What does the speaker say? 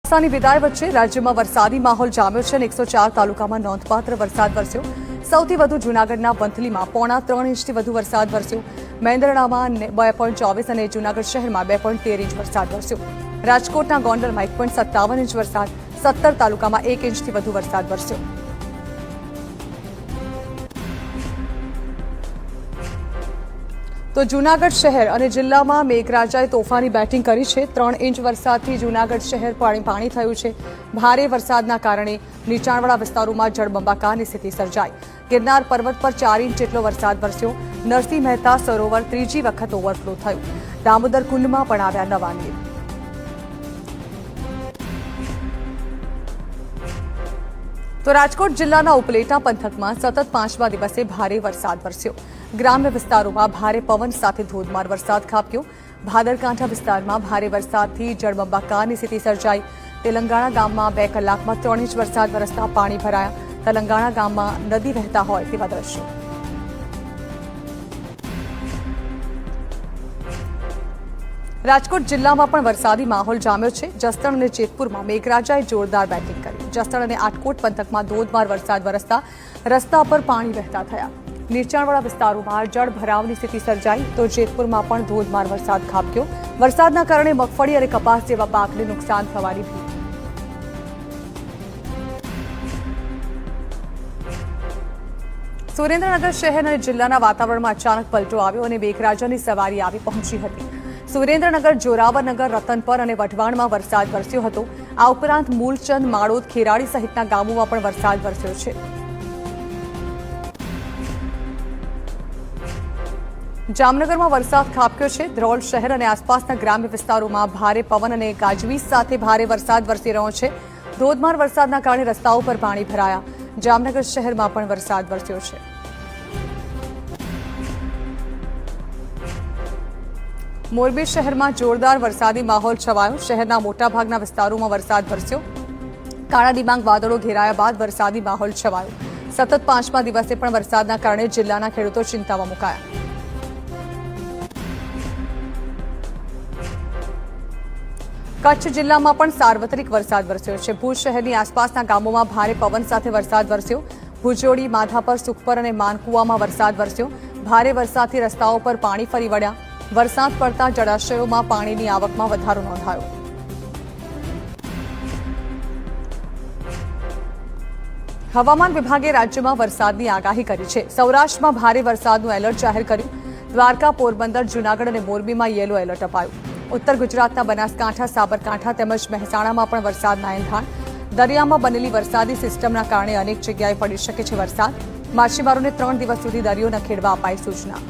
ચોમાસાની વિદાય વચ્ચે રાજ્યમાં વરસાદી માહોલ જામ્યો છે અને 104 તાલુકામાં નોંધપાત્ર વરસાદ વરસ્યો। સૌથી વધુ જૂનાગઢના વંથલીમાં 3.5 ઇંચથી વધુ વરસાદ વરસ્યો। મેંદરડામાં 2.24 અને જૂનાગઢ શહેરમાં 2.13 ઇંચ વરસાદ વરસ્યો। રાજકોટના ગોંડલમાં 1.57 ઇંચ વરસાદ, 17 તાલુકામાં 1 ઇંચથી વધુ વરસાદ વરસ્યો। તો જૂનાગઢ શહેર અને જિલ્લામાં મેઘરાજાએ તોફાની બેટિંગ કરી છે। 3 ઇંચ વરસાદથી જૂનાગઢ શહેર પાણી થયું છે। ભારે વરસાદના કારણે નીચાણવાળા વિસ્તારોમાં જળબંબાકારની સ્થિતિ સર્જાઈ। ગિરનાર પર્વત પર 4 ઇંચ જેટલો વરસાદ વરસ્યો। નરસિંહ મહેતા સરોવર ત્રીજી વખત ઓવરફ્લો થયું। દામોદર કુંડમાં પણ આવ્યા નવા નીર। તો રાજકોટ જિલ્લાના ઉપલેટા પંથકમાં સતત 5મા દિવસે ભારે વરસાદ વરસ્યો। ગ્રામ્ય વિસ્તારોમાં ભારે પવન સાથે ધોધમાર વરસાદ ખાબક્યો। ભાદરકાંઠા વિસ્તારમાં ભારે વરસાદથી જળબંબાકારની સ્થિતિ સર્જાઈ। તેલંગાણા ગામમાં 2 કલાકમાં 3 ઇંચ વરસાદ વરસતા પાણી ભરાયા। તેલંગાણા ગામમાં નદી વહેતા હોય તેવા દ્રશ્યો। રાજકોટ જિલ્લામાં પણ વરસાદી માહોલ જામ્યો છે। જસદણ અને જેતપુરમાં મેઘરાજાએ જોરદાર બેટિંગ કરી। જસદણ અને આટકોટ પંથકમાં ધોધમાર વરસાદ વરસતા રસ્તા પર પાણી વહેતા થયા। નીચાણવાળા વિસ્તારોમાં જળભરાવની સ્થિતિ સર્જાઈ તો જેતપુરમાં પણ ધોધમાર વરસાદ ખાબક્યો। વરસાદના કારણે મગફળી અને કપાસ જેવા પાકને નુકસાન થવાની ભીતિ। સુરેન્દ્રનગર શહેર અને જિલ્લાના વાતાવરણમાં અચાનક પલટો આવ્યો અને મેઘરાજાની સવારી આવી પહોંચી હતી। સુરેન્દ્રનગર, જોરાવરનગર, રતનપર અને વઢવાણમાં વરસાદ વરસ્યો હતો। આ ઉપરાંત મૂલચંદ, માળોદ, ખેરાડી સહિતના ગામોમાં પણ વરસાદ વરસ્યો છે। જામનગરમાં વરસાદ ખાબક્યો છે। ધ્રોલ શહેર અને આસપાસના ગ્રામ્ય વિસ્તારોમાં ભારે પવન અને ગાજવીજ સાથે ભારે વરસાદ વરસી રહ્યો છે। ધોધમાર વરસાદના કારણે રસ્તાઓ પર પાણી ભરાયા। જામનગર શહેરમાં પણ વરસાદ વરસ્યો છે। મોરબી શહેરમાં જોરદાર વરસાદી માહોલ છવાયો। શહેરના મોટાભાગના વિસ્તારોમાં વરસાદ વરસ્યો। કાળા ડિબાંગ વાદળો ઘેરાયા બાદ વરસાદી માહોલ છવાયો। સતત 5મા દિવસે પણ વરસાદના કારણે જિલ્લાના ખેડૂતો ચિંતામાં મુકાયા। કચ્છ જિલ્લામાં પણ સાર્વત્રિક વરસાદ વરસ્યો છે। ભુજ શહેરની આસપાસના ગામોમાં ભારે પવન સાથે વરસાદ વરસ્યો। ભુજોડી, માધાપર, સુખપર અને માનકુવામાં વરસાદ વરસ્યો। ભારે વરસાદથી રસ્તાઓ પર પાણી ફરી વળ્યા। વરસાદ પડતા જળાશયોમાં પાણીની આવકમાં વધારો નોંધાયો। હવામાન વિભાગે રાજ્યમાં વરસાદની આગાહી કરી છે। સૌરાષ્ટ્રમાં ભારે વરસાદનું એલર્ટ જાહેર કર્યું। દ્વારકા, પોરબંદર, જૂનાગઢ અને મોરબીમાં યેલો એલર્ટ અપાયું। ઉત્તર ગુજરાતના બનાસકાંઠા, સાબરકાંઠા તેમજ મહેસાણામાં પણ વરસાદના એંધાણ। દરિયામાં બનેલી વરસાદી સિસ્ટમના કારણે અનેક જગ્યાએ પડી શકે છે વરસાદ। માછીમારોને 3 દિવસ સુધી દરિયો ન ખેડવા અપાઈ સૂચના।